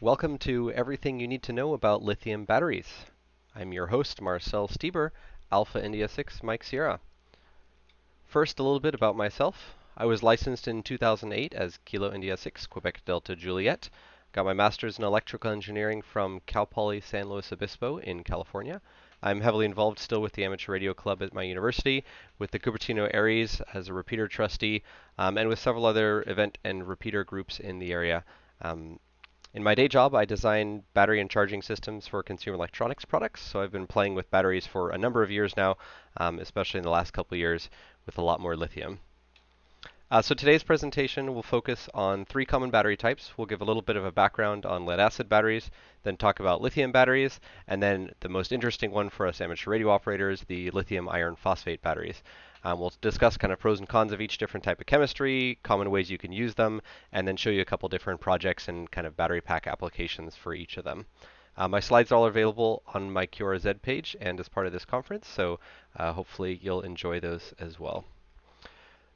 Welcome to everything you need to know about lithium batteries. I'm your host, Marcel Stieber, Alpha India 6 Mike Sierra. First, a little bit about myself. I was licensed in 2008 as Kilo India 6 Quebec Delta Juliet. Got my master's in electrical engineering from Cal Poly San Luis Obispo in California. I'm heavily involved still with the amateur radio club at my university, with the Cupertino Aries as a repeater trustee, and with several other event and repeater groups in the area. In my day job, I design battery and charging systems for consumer electronics products, so I've been playing with batteries for a number of years now, especially in the last couple of years with a lot more lithium. So today's presentation will focus on three common battery types. We'll give a little bit of a background on lead-acid batteries, then talk about lithium batteries, and then the most interesting one for us amateur radio operators, the lithium iron phosphate batteries. We'll discuss kind of pros and cons of each different type of chemistry, common ways you can use them, and then show you a couple different projects and kind of battery pack applications for each of them. My slides are all available on my QRZ page and as part of this conference, so hopefully you'll enjoy those as well.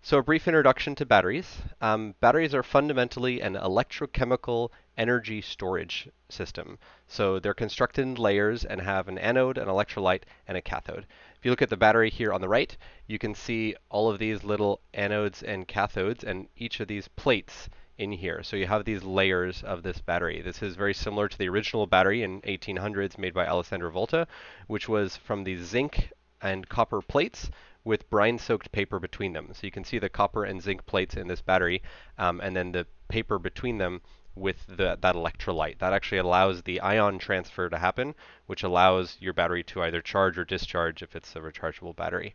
So a brief introduction to batteries. Batteries are fundamentally an electrochemical energy storage system. So they're constructed in layers and have an anode, an electrolyte, and a cathode. If you look at the battery here on the right, you can see all of these little anodes and cathodes and each of these plates in here. So you have these layers of this battery. This is very similar to the original battery in 1800s made by Alessandro Volta, which was from the zinc and copper plates with brine-soaked paper between them. So you can see the copper and zinc plates in this battery, and then the paper between them with that electrolyte. That actually allows the ion transfer to happen, which allows your battery to either charge or discharge if it's a rechargeable battery.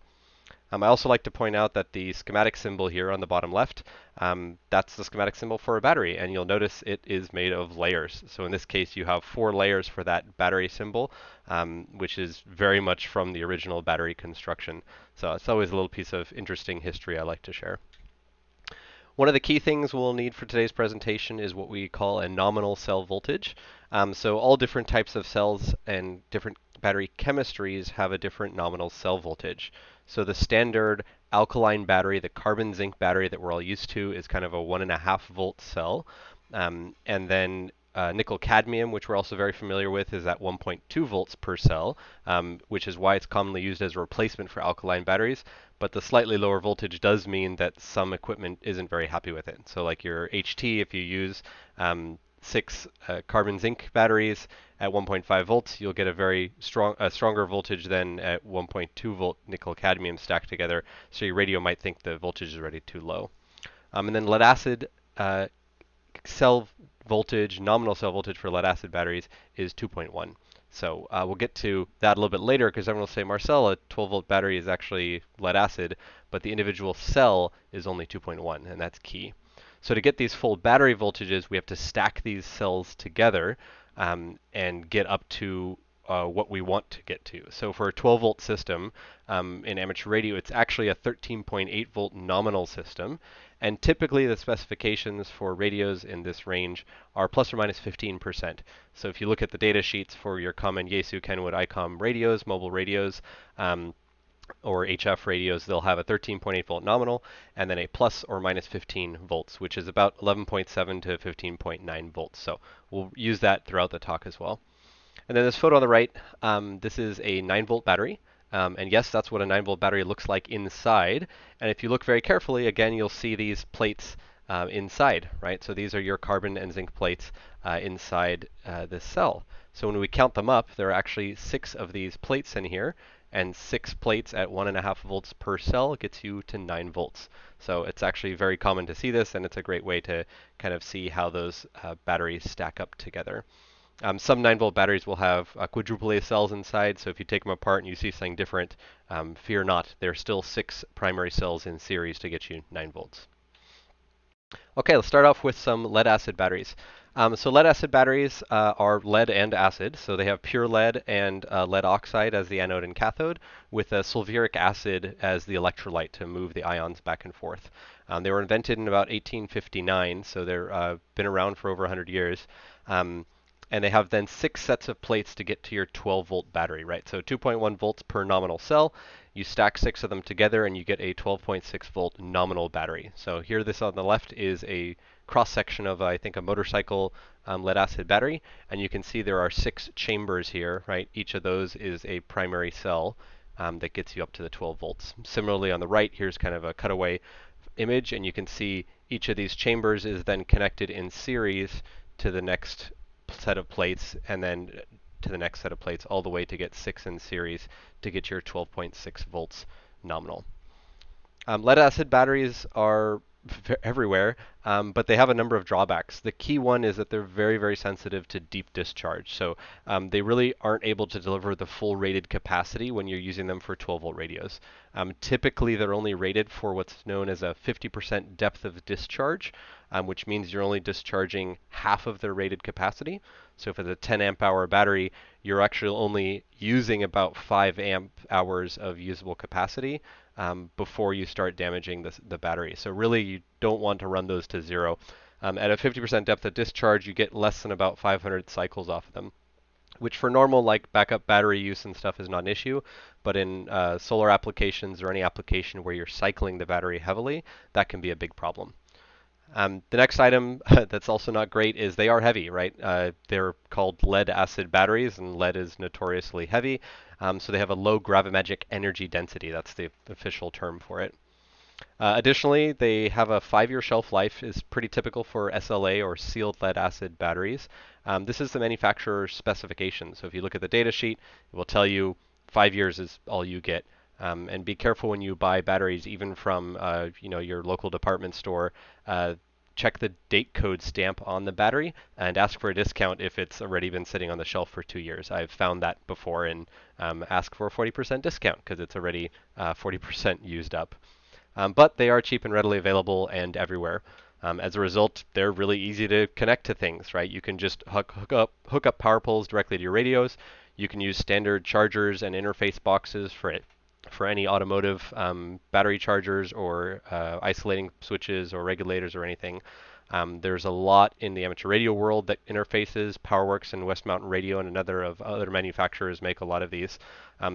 I also like to point out that the schematic symbol here on the bottom left, that's the schematic symbol for a battery, and you'll notice it is made of layers. So in this case, you have 4 layers for that battery symbol, which is very much from the original battery construction. So it's always a little piece of interesting history I like to share. One of the key things we'll need for today's presentation is what we call a nominal cell voltage. So all different types of cells and different battery chemistries have a different nominal cell voltage. So the standard alkaline battery, the carbon zinc battery that we're all used to, is kind of a 1.5 volt cell. And then nickel cadmium, which we're also very familiar with, is at 1.2 volts per cell, which is why it's commonly used as a replacement for alkaline batteries. But the slightly lower voltage does mean that some equipment isn't very happy with it. So like your HT, if you use 6 carbon zinc batteries at 1.5 volts, you'll get a very stronger voltage than at 1.2 volt nickel cadmium stacked together. So your radio might think the voltage is already too low. And then lead acid cell voltage, nominal cell voltage for lead acid batteries is 2.1. So we'll get to that a little bit later because everyone will say, Marcel, a 12 volt battery is actually lead acid, but the individual cell is only 2.1, and that's key. So to get these full battery voltages, we have to stack these cells together and get up to what we want to get to. So for a 12 volt system in amateur radio, it's actually a 13.8 volt nominal system. And typically the specifications for radios in this range are plus or minus 15%. So if you look at the data sheets for your common Yaesu, Kenwood, ICOM radios, mobile radios, or HF radios, they'll have a 13.8 volt nominal and then a plus or minus 15 volts, which is about 11.7 to 15.9 volts. So we'll use that throughout the talk as well. And then this photo on the right, this is a 9 volt battery. And yes, that's what a 9 volt battery looks like inside. And if you look very carefully, again, you'll see these plates inside, right? So these are your carbon and zinc plates inside this cell. So when we count them up, there are actually 6 of these plates in here, and 6 plates at 1.5 volts per cell gets you to 9 volts. So it's actually very common to see this, and it's a great way to kind of see how those batteries stack up together. Some 9 volt batteries will have quadruple A cells inside, so if you take them apart and you see something different, fear not. There are still 6 primary cells in series to get you 9 volts. Okay, let's start off with some lead acid batteries. So lead acid batteries are lead and acid, so they have pure lead and lead oxide as the anode and cathode, with sulfuric acid as the electrolyte to move the ions back and forth. They were invented in about 1859, so they've been around for over 100 years. And they have then 6 sets of plates to get to your 12 volt battery, right? So 2.1 volts per nominal cell. You stack 6 of them together and you get a 12.6 volt nominal battery. So here, this on the left is a cross section of, I think, a motorcycle lead acid battery, and you can see there are 6 chambers here, right? Each of those is a primary cell that gets you up to the 12 volts. Similarly, on the right, here's kind of a cutaway image, and you can see each of these chambers is then connected in series to the next set of plates, and then to the next set of plates, all the way to get 6 in series to get your 12.6 volts nominal. Lead acid batteries are everywhere, but they have a number of drawbacks. The key one is that they're very, very sensitive to deep discharge. So they really aren't able to deliver the full rated capacity when you're using them for 12 volt radios. Typically, they're only rated for what's known as a 50% depth of discharge, which means you're only discharging half of their rated capacity. So if it's a 10 amp hour battery, you're actually only using about 5 amp hours of usable capacity before you start damaging the battery. So really, you don't want to run those to zero. At a 50% depth of discharge, you get less than about 500 cycles off of them, which for normal like backup battery use and stuff is not an issue, but in solar applications or any application where you're cycling the battery heavily, that can be a big problem. The next item that's also not great is they are heavy, right? They're called lead acid batteries, and lead is notoriously heavy. So they have a low gravimetric energy density. That's the official term for it. Additionally, they have a 5-year shelf life, is pretty typical for SLA or sealed lead acid batteries. This is the manufacturer's specification. So if you look at the data sheet, it will tell you 5 years is all you get. And be careful when you buy batteries, even from your local department store. Check the date code stamp on the battery and ask for a discount if it's already been sitting on the shelf for 2 years. I've found that before, and ask for a 40% discount because it's already 40% used up. But they are cheap and readily available and everywhere. As a result, they're really easy to connect to things, right? You can just hook up power poles directly to your radios. You can use standard chargers and interface boxes for any automotive battery chargers or isolating switches or regulators or anything. There's a lot in the amateur radio world that interfaces. PowerWorks and West Mountain Radio and another of other manufacturers make a lot of these.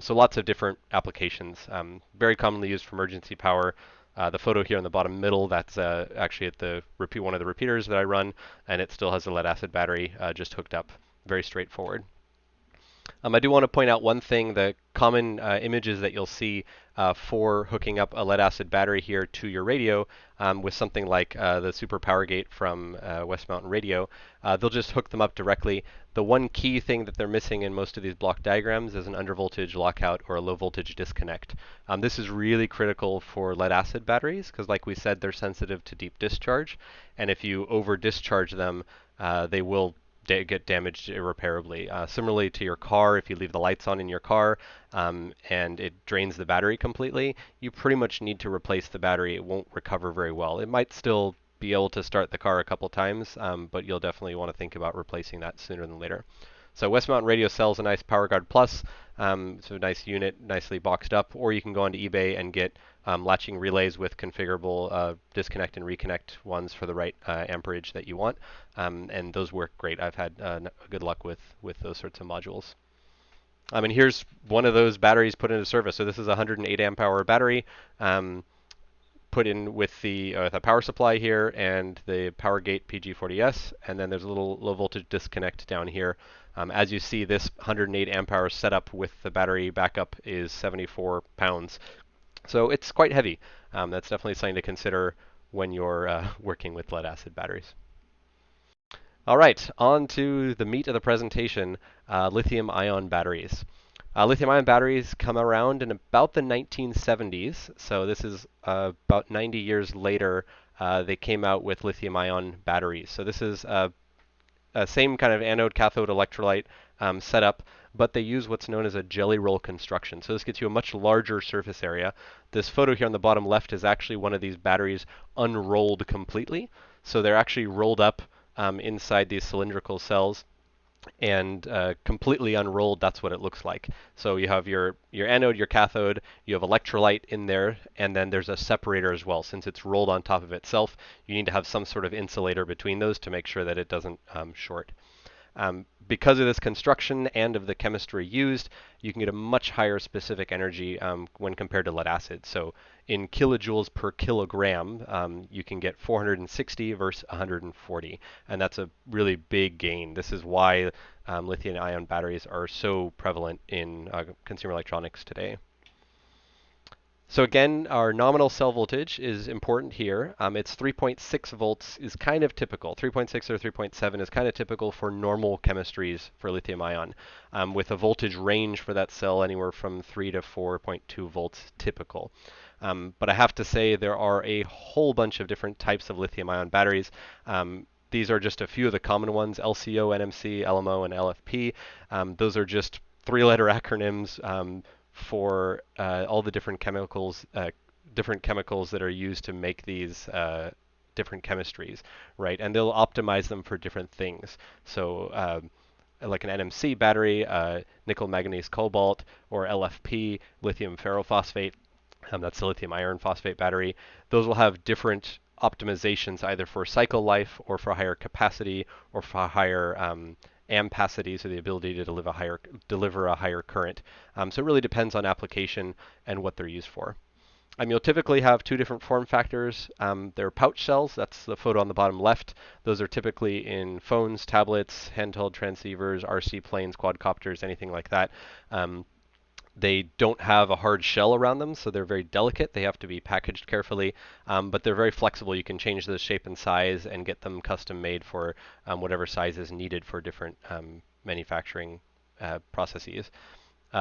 So lots of different applications. Very commonly used for emergency power. The photo here in the bottom middle, that's actually at one of the repeaters that I run, and it still has a lead acid battery just hooked up. Very straightforward. I do want to point out one thing. The common images that you'll see for hooking up a lead acid battery here to your radio with something like the Super Power Gate from West Mountain Radio, they'll just hook them up directly. The one key thing that they're missing in most of these block diagrams is an undervoltage lockout or a low voltage disconnect. This is really critical for lead acid batteries because, like we said, they're sensitive to deep discharge, and if you over discharge them, they will get damaged irreparably. Similarly to your car, if you leave the lights on in your car and it drains the battery completely, you pretty much need to replace the battery. It won't recover very well. It might still be able to start the car a couple times, but you'll definitely want to think about replacing that sooner than later. So West Mountain Radio sells a nice PowerGuard Plus, so a nice unit, nicely boxed up, or you can go onto eBay and get latching relays with configurable disconnect and reconnect ones for the right amperage that you want, and those work great. I've had good luck with those sorts of modules. And here's one of those batteries put into service. So this is a 108 amp hour battery put in with the power supply here and the Power Gate PG40S, and then there's a little low voltage disconnect down here. As you see, this 108 amp hour setup with the battery backup is 74 pounds. So it's quite heavy. That's definitely something to consider when you're working with lead acid batteries. All right, on to the meat of the presentation, lithium-ion batteries. Lithium-ion batteries come around in about the 1970s, so this is about 90 years later. They came out with lithium-ion batteries. So this is same kind of anode-cathode electrolyte setup, but they use what's known as a jelly roll construction. So this gets you a much larger surface area. This photo here on the bottom left is actually one of these batteries unrolled completely. So they're actually rolled up inside these cylindrical cells and completely unrolled. That's what it looks like. So you have your anode, your cathode, you have electrolyte in there, and then there's a separator as well. Since it's rolled on top of itself, you need to have some sort of insulator between those to make sure that it doesn't short. Because of this construction and of the chemistry used, you can get a much higher specific energy when compared to lead acid. So in kilojoules per kilogram, you can get 460 versus 140, and that's a really big gain. This is why lithium-ion batteries are so prevalent in consumer electronics today. So again, our nominal cell voltage is important here. It's 3.6 volts is kind of typical. 3.6 or 3.7 is kind of typical for normal chemistries for lithium ion, with a voltage range for that cell anywhere from 3 to 4.2 volts typical. But I have to say there are a whole bunch of different types of lithium ion batteries. These are just a few of the common ones: LCO, NMC, LMO, and LFP. Those are just three-letter acronyms for all the different chemicals that are used to make these different chemistries, right? And they'll optimize them for different things. So like an NMC battery, nickel manganese cobalt, or LFP, lithium ferrophosphate, that's the lithium iron phosphate battery. Those will have different optimizations either for cycle life or for higher capacity or for higher ampacity, so the ability to deliver a higher current. So it really depends on application and what they're used for. You'll typically have two different form factors. They're pouch cells. That's the photo on the bottom left. Those are typically in phones, tablets, handheld transceivers, RC planes, quadcopters, anything like that. They don't have a hard shell around them, so they're very delicate. They have to be packaged carefully, but they're very flexible. You can change the shape and size and get them custom made for whatever size is needed for different manufacturing processes.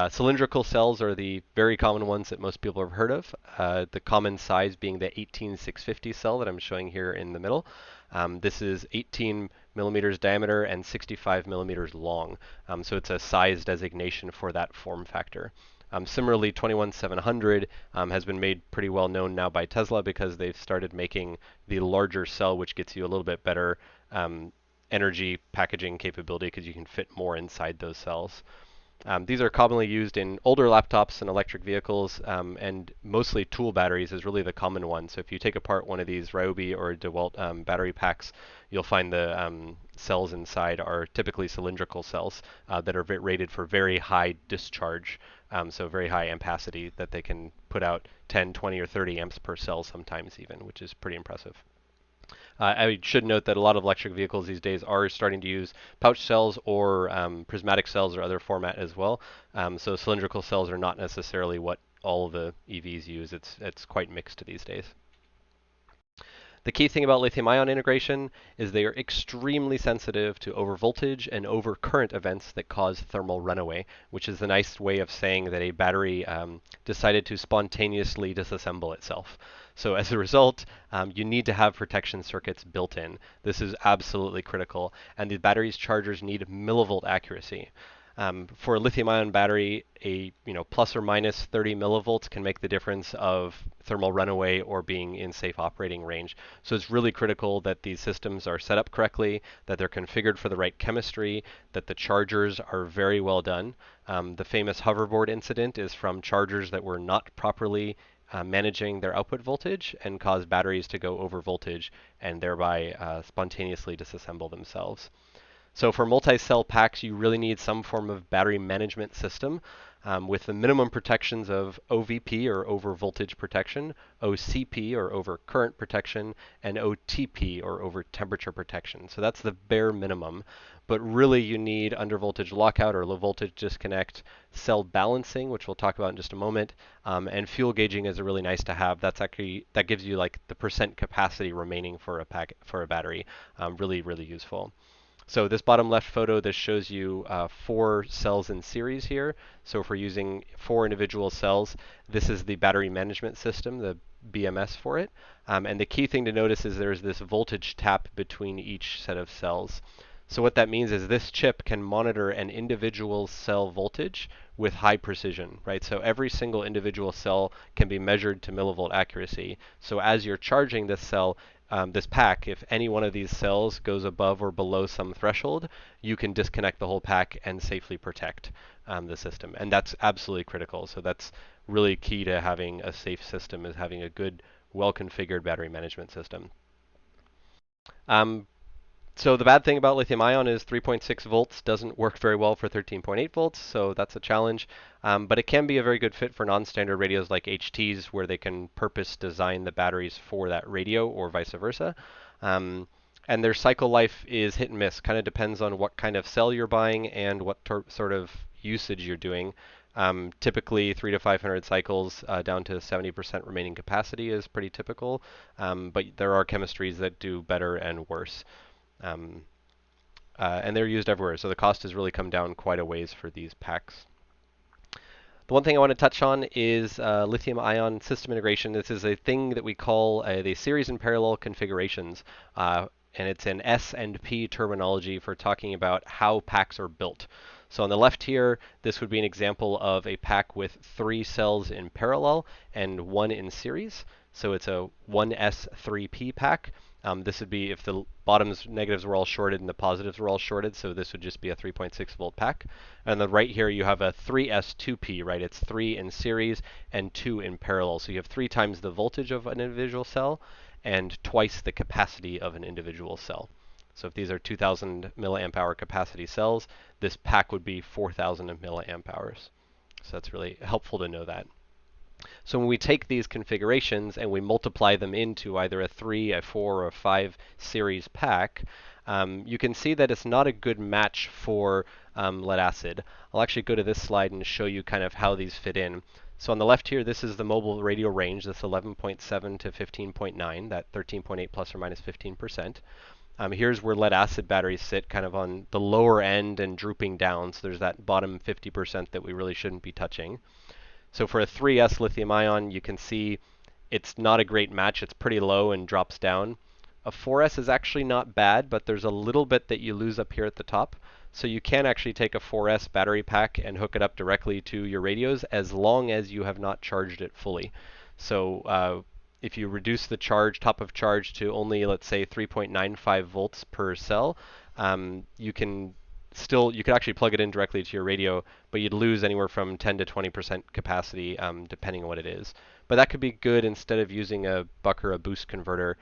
Cylindrical cells are the very common ones that most people have heard of, the common size being the 18650 cell that I'm showing here in the middle. This is 18 millimeters diameter and 65 millimeters long, so it's a size designation for that form factor. Similarly, 21700 has been made pretty well known now by Tesla because they've started making the larger cell, which gets you a little bit better energy packaging capability because you can fit more inside those cells. These are commonly used in older laptops and electric vehicles, and mostly tool batteries is really the common one. So if you take apart one of these Ryobi or DeWalt battery packs, you'll find the cells inside are typically cylindrical cells that are rated for very high discharge, so very high ampacity that they can put out 10, 20, or 30 amps per cell sometimes even, which is pretty impressive. I should note that a lot of electric vehicles these days are starting to use pouch cells or prismatic cells or other format as well. So cylindrical cells are not necessarily what all of the EVs use. It's quite mixed these days. The key thing about lithium-ion integration is they are extremely sensitive to overvoltage and overcurrent events that cause thermal runaway, which is the nice way of saying that a battery decided to spontaneously disassemble itself. So as a result, you need to have protection circuits built in. This is absolutely critical, and the battery's chargers need millivolt accuracy. For a lithium-ion battery, a plus or minus 30 millivolts can make the difference of thermal runaway or being in safe operating range. So it's really critical that these systems are set up correctly, that they're configured for the right chemistry, that the chargers are very well done. The famous hoverboard incident is from chargers that were not properly managing their output voltage and caused batteries to go over voltage and thereby spontaneously disassemble themselves. So for multi-cell packs, you really need some form of battery management system with the minimum protections of OVP or over voltage protection, OCP or over current protection, and OTP or over temperature protection. So that's the bare minimum. But really you need under voltage lockout or low voltage disconnect, cell balancing, which we'll talk about in just a moment, and fuel gauging is a really nice to have. That gives you like the percent capacity remaining for a battery. Really, really useful. So this bottom left photo, this shows you 4 cells in series here. So if we're using 4 individual cells, this is the battery management system, the BMS for it. And the key thing to notice is there's this voltage tap between each set of cells. So what that means is this chip can monitor an individual cell voltage with high precision, right? So every single individual cell can be measured to millivolt accuracy. So as you're charging this cell, this pack, if any one of these cells goes above or below some threshold, you can disconnect the whole pack and safely protect the system. And that's absolutely critical. So that's really key to having a safe system, is having a good, well-configured battery management system. So the bad thing about lithium ion is 3.6 volts doesn't work very well for 13.8 volts, so that's a challenge. But it can be a very good fit for non-standard radios like HTs, where they can purpose design the batteries for that radio or vice versa. Um, and their cycle life is hit and miss. Kind of depends on what kind of cell you're buying and what sort of usage you're doing. Typically, 3 to 500 cycles down to 70% remaining capacity is pretty typical. But there are chemistries that do better and worse. Um, and they're used everywhere, so the cost has really come down quite a ways for these packs. The one thing I want to touch on is lithium-ion system integration. This is a thing that we call the series and parallel configurations, and it's an S and P terminology for talking about how packs are built. So on the left here, this would be an example of a pack with 3 cells in parallel and 1 in series. So it's a 1S3P pack. This would be if the bottoms negatives were all shorted and the positives were all shorted, so this would just be a 3.6 volt pack. And then right here you have a 3S2P, right? It's 3 in series and 2 in parallel. So you have 3 times the voltage of an individual cell and twice the capacity of an individual cell. So if these are 2000 milliamp hour capacity cells, this pack would be 4000 milliamp hours. So that's really helpful to know that. So when we take these configurations and we multiply them into either a 3, a 4, or a 5 series pack, you can see that it's not a good match for lead acid. I'll actually go to this slide and show you kind of how these fit in. So on the left here, this is the mobile radio range. That's 11.7 to 15.9, that 13.8 plus or minus 15%. Here's where lead acid batteries sit, kind of on the lower end and drooping down. So there's that bottom 50% that we really shouldn't be touching. So for a 3S lithium ion, you can see it's not a great match. It's pretty low and drops down. A 4S is actually not bad, but there's a little bit that you lose up here at the top. So you can actually take a 4S battery pack and hook it up directly to your radios as long as you have not charged it fully. So if you reduce the top of charge to only, let's say, 3.95 volts per cell, you could actually plug it in directly to your radio, but you'd lose anywhere from 10 to 20% capacity, depending on what it is. But that could be good instead of using a buck or a boost converter,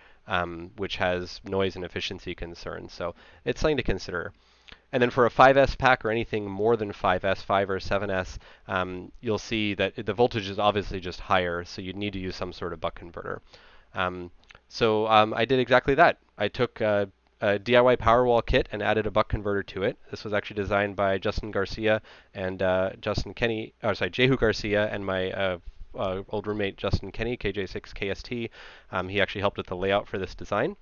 which has noise and efficiency concerns. So it's something to consider. And then for a 5S pack or anything more than 5S, 5 or 7S, you'll see that the voltage is obviously just higher, so you'd need to use some sort of buck converter. So I did exactly that. I took a DIY Powerwall kit and added a buck converter to it. This was actually designed by Justin Garcia and Jehu Garcia and my old roommate Justin Kenny, KJ6KST. He actually helped with the layout for this design.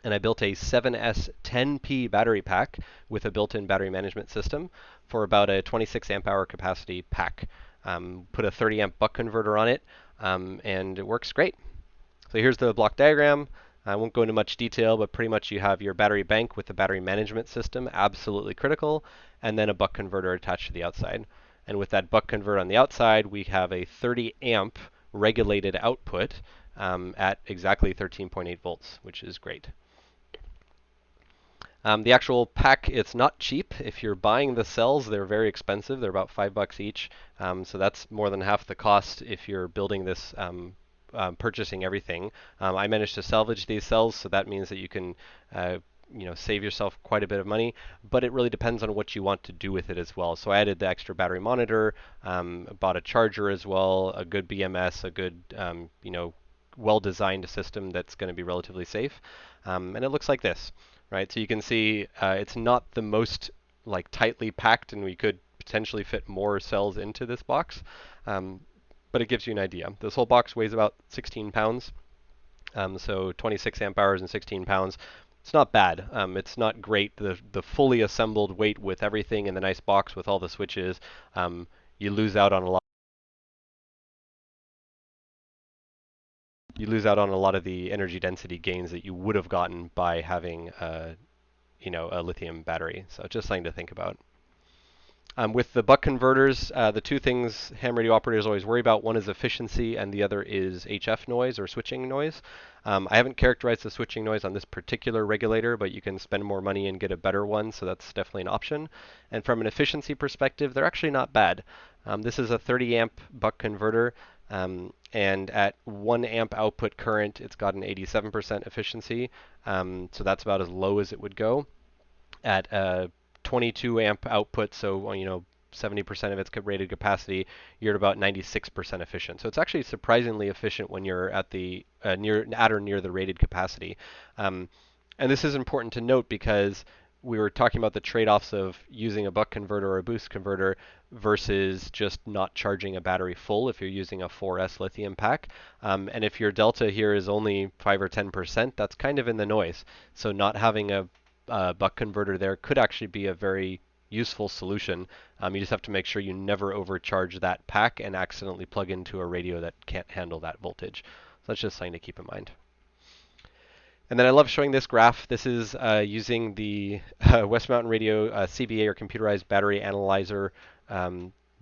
And I built a 7S10P battery pack with a built-in battery management system for about a 26 amp hour capacity pack. Put a 30 amp buck converter on it, and it works great. So here's the block diagram. I won't go into much detail, but pretty much you have your battery bank with the battery management system, absolutely critical, and then a buck converter attached to the outside. And with that buck converter on the outside, we have a 30 amp regulated output at exactly 13.8 volts, which is great. The actual pack, it's not cheap. If you're buying the cells, they're very expensive. They're about $5 each. So that's more than half the cost if you're building this, purchasing everything. I managed to salvage these cells, so that means that you can save yourself quite a bit of money, but it really depends on what you want to do with it as well. So I added the extra battery monitor, bought a charger as well, a good BMS, a good, well-designed system that's going to be relatively safe. And it looks like this. Right, so you can see it's not the most tightly packed, and we could potentially fit more cells into this box, but it gives you an idea. This whole box weighs about 16 pounds, so 26 amp hours and 16 pounds. It's not bad. It's not great. The fully assembled weight with everything in the nice box with all the switches, you lose out on a lot. You lose out on a lot of the energy density gains that you would have gotten by having a lithium battery. So just something to think about. With the buck converters, the two things ham radio operators always worry about, one is efficiency and the other is HF noise or switching noise. I haven't characterized the switching noise on this particular regulator, but you can spend more money and get a better one, so that's definitely an option. And from an efficiency perspective, they're actually not bad. This is a 30 amp buck converter, and at 1 amp output current, it's got an 87% efficiency. So that's about as low as it would go. At 22 amp output, so 70% of its rated capacity, you're at about 96% efficient. So it's actually surprisingly efficient when you're at the at or near the rated capacity. And this is important to note because we were talking about the trade-offs of using a buck converter or a boost converter versus just not charging a battery full if you're using a 4S lithium pack. And if your delta here is only 5 or 10%, that's kind of in the noise. So not having a buck converter there could actually be a very useful solution. You just have to make sure you never overcharge that pack and accidentally plug into a radio that can't handle that voltage. So that's just something to keep in mind. And then I love showing this graph. This is using the West Mountain Radio CBA, or Computerized Battery Analyzer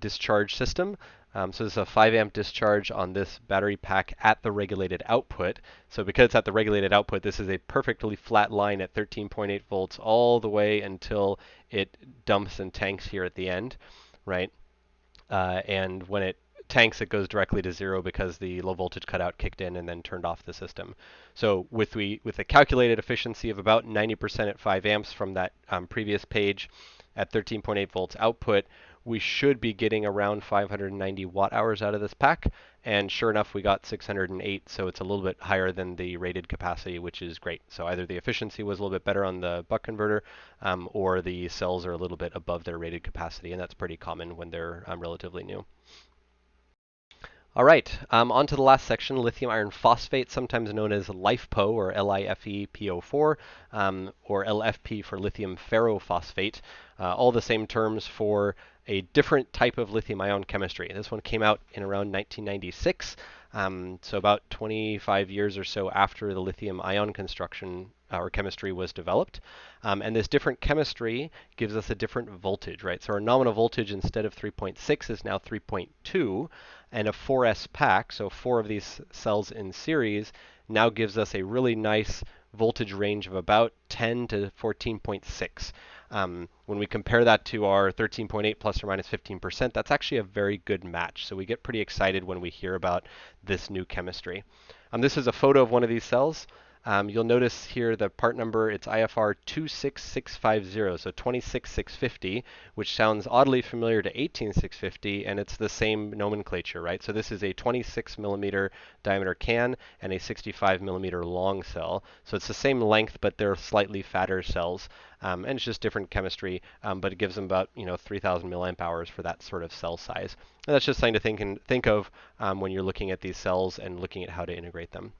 discharge system. So this is a 5 amp discharge on this battery pack at the regulated output. So because it's at the regulated output, this is a perfectly flat line at 13.8 volts all the way until it dumps and tanks here at the end, right? And when it tanks, it goes directly to zero because the low voltage cutout kicked in and then turned off the system. So with a calculated efficiency of about 90% at 5 amps from that previous page at 13.8 volts output, we should be getting around 590 watt hours out of this pack. And sure enough, we got 608, so it's a little bit higher than the rated capacity, which is great. So either the efficiency was a little bit better on the buck converter, or the cells are a little bit above their rated capacity, and that's pretty common when they're relatively new. All right, on to the last section, lithium iron phosphate, sometimes known as LiFePO, or LiFePO4, or LFP for lithium ferrophosphate. All the same terms for a different type of lithium ion chemistry. This one came out in around 1996, so about 25 years or so after the lithium ion construction or chemistry was developed. And this different chemistry gives us a different voltage, right? So our nominal voltage instead of 3.6 is now 3.2, and a 4S pack, so 4 of these cells in series, now gives us a really nice voltage range of about 10 to 14.6. When we compare that to our 13.8 plus or minus 15%, that's actually a very good match. So we get pretty excited when we hear about this new chemistry. This is a photo of one of these cells. You'll notice here the part number, it's IFR 26650, so 26650, which sounds oddly familiar to 18650, and it's the same nomenclature, right? So this is a 26 millimeter diameter can and a 65 millimeter long cell. So it's the same length, but they're slightly fatter cells, and it's just different chemistry, but it gives them about 3,000 milliamp hours for that sort of cell size. And that's just something to think of when you're looking at these cells and looking at how to integrate them.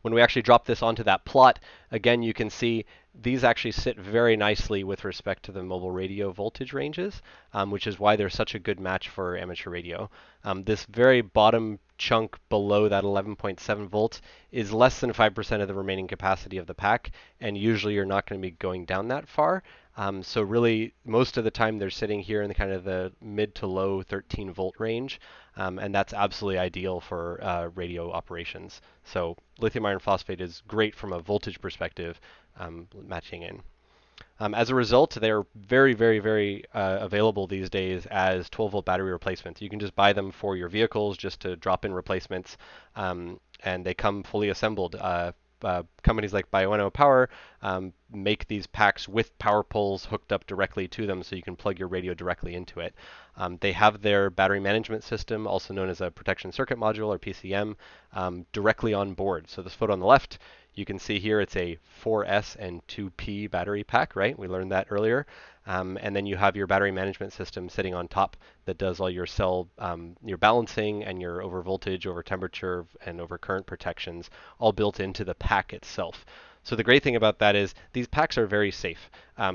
When we actually drop this onto that plot, again, you can see these actually sit very nicely with respect to the mobile radio voltage ranges, which is why they're such a good match for amateur radio. This very bottom chunk below that 11.7 volts is less than 5% of the remaining capacity of the pack, and usually you're not going to be going down that far. So really, most of the time they're sitting here in the kind of the mid to low 13 volt range, and that's absolutely ideal for radio operations. So lithium iron phosphate is great from a voltage perspective, matching in. As a result, they're very, very, very available these days as 12-volt battery replacements. You can just buy them for your vehicles just to drop in replacements, and they come fully assembled. Companies like Bioenno Power make these packs with power poles hooked up directly to them so you can plug your radio directly into it. They have their battery management system, also known as a protection circuit module or PCM, directly on board. So this photo on the left, you can see here it's a 4S and 2P battery pack, right? We learned that earlier. And then you have your battery management system sitting on top that does all your cell, your balancing and your over voltage, over temperature, and over current protections, all built into the pack itself. So the great thing about that is these packs are very safe.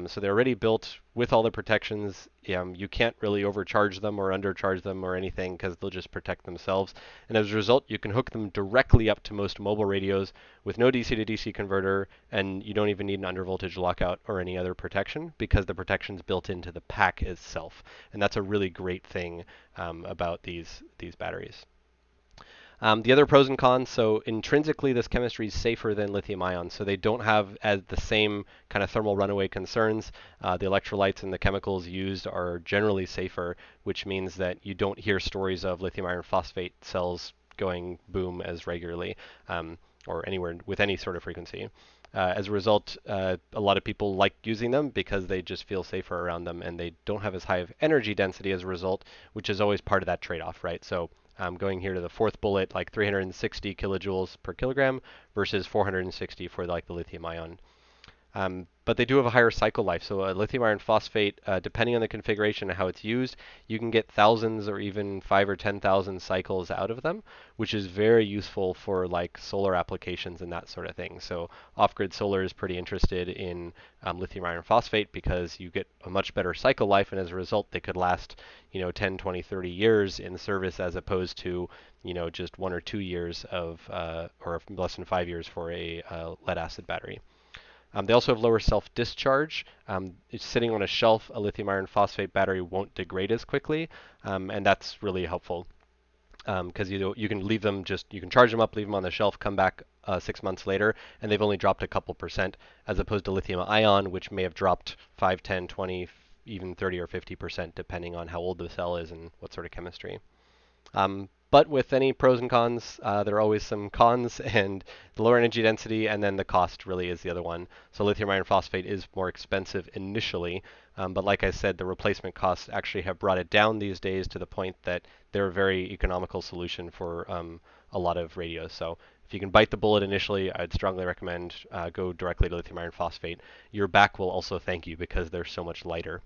So they're already built with all the protections. You can't really overcharge them or undercharge them or anything because they'll just protect themselves. And as a result, you can hook them directly up to most mobile radios with no DC to DC converter, and you don't even need an undervoltage lockout or any other protection because the protection's built into the pack itself. And that's a really great thing about these batteries. The other pros and cons, so intrinsically this chemistry is safer than lithium ion, so they don't have as the same kind of thermal runaway concerns. The electrolytes and the chemicals used are generally safer, which means that you don't hear stories of lithium iron phosphate cells going boom as regularly, or anywhere with any sort of frequency. As a result, a lot of people like using them because they just feel safer around them, and they don't have as high of energy density as a result, which is always part of that trade-off, right? So going here to the fourth bullet, like 360 kilojoules per kilogram versus 460 for like the lithium ion. But they do have a higher cycle life. So a lithium iron phosphate, depending on the configuration and how it's used, you can get thousands or even 5 or 10,000 cycles out of them, which is very useful for like solar applications and that sort of thing. So off-grid solar is pretty interested in lithium iron phosphate because you get a much better cycle life, and as a result, they could last, 10, 20, 30 years in service as opposed to, just 1 or 2 years of, or less than 5 years for a lead acid battery. They also have lower self-discharge. It's sitting on a shelf, a lithium iron phosphate battery won't degrade as quickly, and that's really helpful because you can leave them you can charge them up, leave them on the shelf, come back 6 months later, and they've only dropped a couple percent, as opposed to lithium ion, which may have dropped 5, 10, 20, even 30 or 50% depending on how old the cell is and what sort of chemistry. But with any pros and cons, there are always some cons, and the lower energy density and then the cost really is the other one. So lithium iron phosphate is more expensive initially, but like I said, the replacement costs actually have brought it down these days to the point that they're a very economical solution for a lot of radios. So if you can bite the bullet initially, I'd strongly recommend go directly to lithium iron phosphate. Your back will also thank you because they're so much lighter.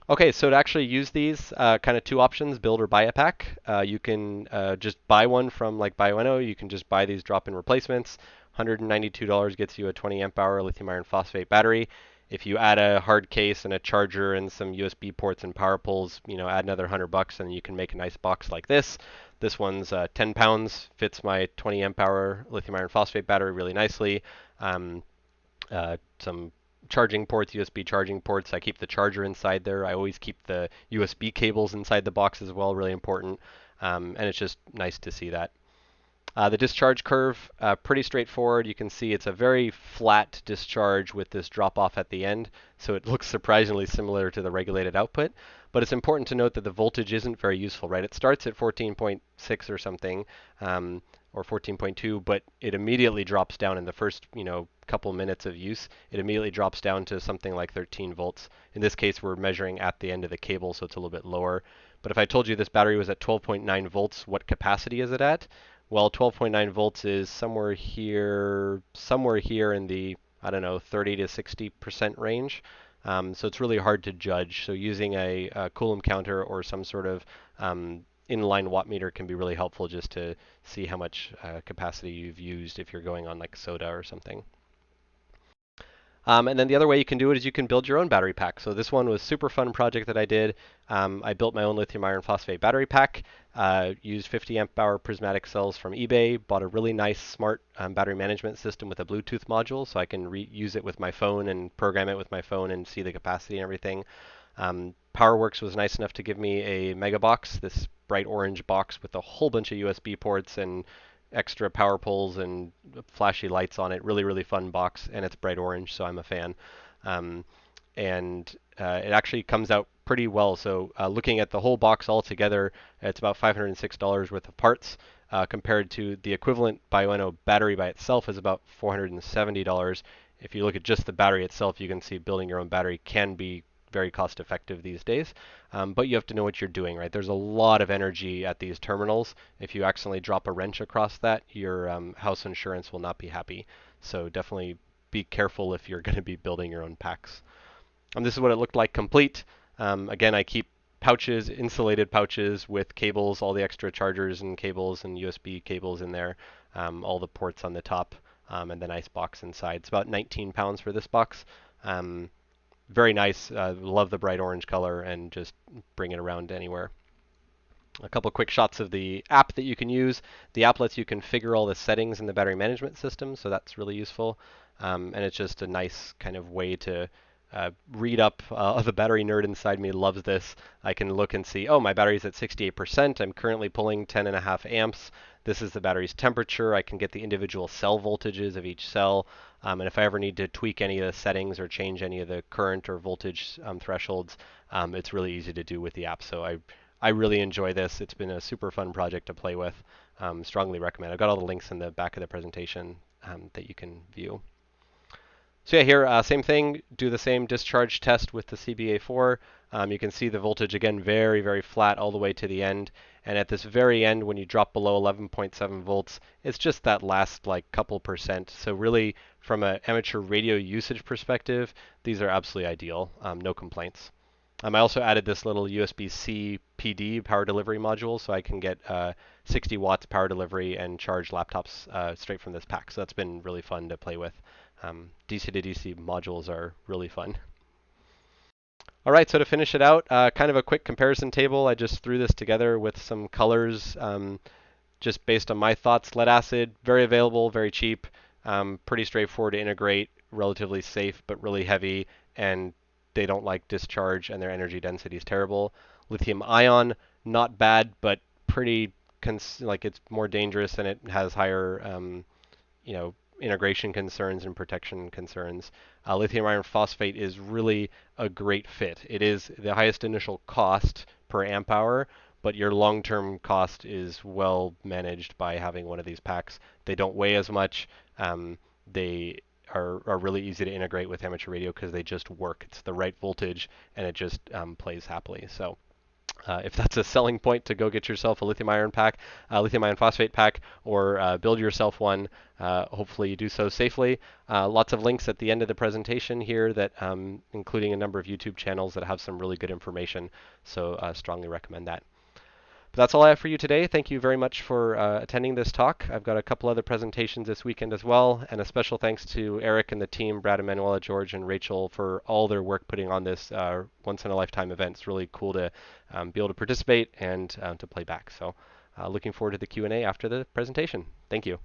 Okay, so to actually use these, kind of two options, build or buy a pack. You can just buy one from like Bioenno. You can just buy these drop-in replacements. $192 gets you a 20 amp hour lithium iron phosphate battery. If you add a hard case and a charger and some USB ports and power poles, add another $100 and you can make a nice box like this. This one's 10 pounds, fits my 20 amp hour lithium iron phosphate battery really nicely. Some charging ports, USB charging ports. I keep the charger inside there. I always keep the USB cables inside the box as well, really important. And it's just nice to see that. The discharge curve, pretty straightforward. You can see it's a very flat discharge with this drop off at the end, so it looks surprisingly similar to the regulated output. But it's important to note that the voltage isn't very useful, right? It starts at 14.6 or something, or 14.2, but it immediately drops down in the first, couple minutes of use. It immediately drops down to something like 13 volts. In this case, we're measuring at the end of the cable, so it's a little bit lower. But if I told you this battery was at 12.9 volts, what capacity is it at? Well, 12.9 volts is somewhere here in the, I don't know, 30 to 60% range. So it's really hard to judge. So using a Coulomb counter or some sort of inline watt meter can be really helpful just to see how much capacity you've used if you're going on like soda or something. And then the other way you can do it is you can build your own battery pack. So this one was a super fun project that I did. I built my own lithium iron phosphate battery pack, used 50 amp hour prismatic cells from eBay, bought a really nice smart battery management system with a Bluetooth module so I can use it with my phone and program it with my phone and see the capacity and everything. PowerWorks was nice enough to give me a mega box, this bright orange box with a whole bunch of USB ports and extra power poles and flashy lights on it. Really, really fun box, and it's bright orange, so I'm a fan. And it actually comes out pretty well. So looking at the whole box all together, it's about $506 worth of parts, compared to the equivalent Bioenno battery by itself is about $470. If you look at just the battery itself, you can see building your own battery can be very cost effective these days. But you have to know what you're doing, right? There's a lot of energy at these terminals. If you accidentally drop a wrench across that, your house insurance will not be happy. So definitely be careful if you're going to be building your own packs. And this is what it looked like complete. Again, I keep pouches, insulated pouches with cables, all the extra chargers and cables and USB cables in there, all the ports on the top, and the nice box inside. It's about 19 pounds for this box. Very nice. Love the bright orange color and just bring it around anywhere. A couple quick shots of the app that you can use. The app lets you configure all the settings in the battery management system, so that's really useful. And it's just a nice kind of way to read up. The battery nerd inside me loves this. I can look and see, oh, my battery's at 68%. I'm currently pulling 10.5 amps. This is the battery's temperature. I can get the individual cell voltages of each cell. And if I ever need to tweak any of the settings or change any of the current or voltage thresholds, it's really easy to do with the app. So I really enjoy this. It's been a super fun project to play with. Strongly recommend. I've got all the links in the back of the presentation that you can view. So yeah, here, same thing, do the same discharge test with the CBA4. You can see the voltage again, very, very flat all the way to the end. And at this very end, when you drop below 11.7 volts, it's just that last like couple percent. So really, from an amateur radio usage perspective, these are absolutely ideal. No complaints. I also added this little USB-C PD power delivery module, so I can get 60 watts power delivery and charge laptops straight from this pack. So that's been really fun to play with. DC to DC modules are really fun. All right, so to finish it out, kind of a quick comparison table. I just threw this together with some colors just based on my thoughts. Lead acid, very available, very cheap, pretty straightforward to integrate, relatively safe but really heavy, and they don't like discharge and their energy density is terrible. Lithium ion, not bad, but pretty like it's more dangerous and it has higher you know, integration concerns and protection concerns. Lithium iron phosphate is really a great fit. It is the highest initial cost per amp hour, but your long-term cost is well managed by having one of these packs. They don't weigh as much. They are really easy to integrate with amateur radio because they just work. It's the right voltage and it just plays happily. So if that's a selling point to go get yourself a lithium iron pack, lithium iron phosphate pack, or build yourself one, hopefully you do so safely. Lots of links at the end of the presentation here that including a number of YouTube channels that have some really good information. So strongly recommend that. But that's all I have for you today. Thank you very much for attending this talk. I've got a couple other presentations this weekend as well, and a special thanks to Eric and the team, Brad, Emanuela, George, and Rachel for all their work putting on this once-in-a-lifetime event. It's really cool to be able to participate and to play back. So looking forward to the Q&A after the presentation. Thank you.